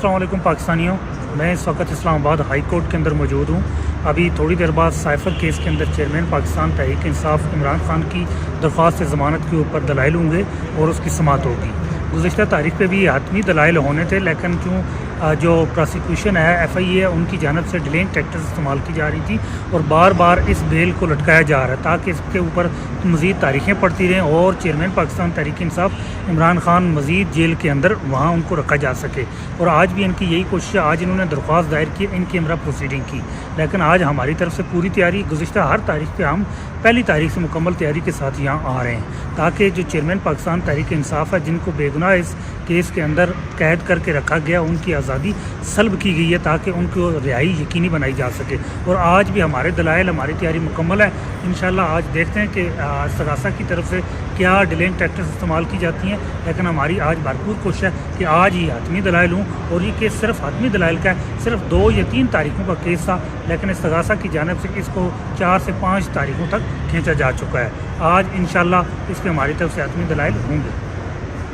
अस्सलाम वालेकुम पाकिस्तानियों। मैं इस वक्त इस्लाम आबाद हाई कोर्ट के अंदर मौजूद हूँ। अभी थोड़ी देर बाद साइफर केस के अंदर चेयरमैन पाकिस्तान तहरीक इंसाफ इमरान खान की दरख्वास्त ज़मानत के ऊपर दलाइल होंगे और उसकी समाअत होगी। गुज़िश्ता तारीख पे भी हतमी दलाइल होने थे, लेकिन क्यों जो प्रोसिक्यूशन है FIA है उनकी जानब से डिलेइंग टैक्टिक्स इस्तेमाल की जा रही थी और बार बार इस बेल को लटकाया जा रहा है ताकि इसके ऊपर मज़ीद तारीखें पड़ती रहें और चेयरमैन पाकिस्तान तहरीक इंसाफ इमरान खान मज़ीद जेल के अंदर वहाँ उनको रखा जा सके। और आज भी इनकी यही कोशिश है। आज इन्होंने दरख्वास्त दायर की इन कैमरा प्रोसीडिंग की, लेकिन आज हमारी तरफ से पूरी तैयारी, गुज़िश्ता हर तारीख पर हम पहली तारीख से मुकम्मल तैयारी के साथ यहाँ आ रहे हैं ताकि जो चेयरमैन पाकिस्तान तहरीक इंसाफ है, जिनको बेगुनाह इस केस के अंदर कैद करके रखा गया, उनकी आज़ादी सल्ब की गई है ताकि उनको रिहाई यकीनी बनाई जा सके। और आज भी हमारे दलाइल, हमारी तैयारी मुकम्मल है। इंशाल्लाह आज देखते हैं कि सगासा की तरफ से क्या डिलेइंग टैक्टिक्स इस्तेमाल की जाती हैं, लेकिन हमारी आज भरपूर कोशिश है कि आज ही हतमी दलाइल हूँ। और ये केस सिर्फ हतमी दलाइल का है, सिर्फ 2 या 3 तारीखों का केस था, लेकिन सगासा की जानब से इसको 4 से 5 तारीखों तक खींचा जा चुका है। आज इंशाल्लाह इस पर हमारी तरफ से हतमी दलाइल होंगे।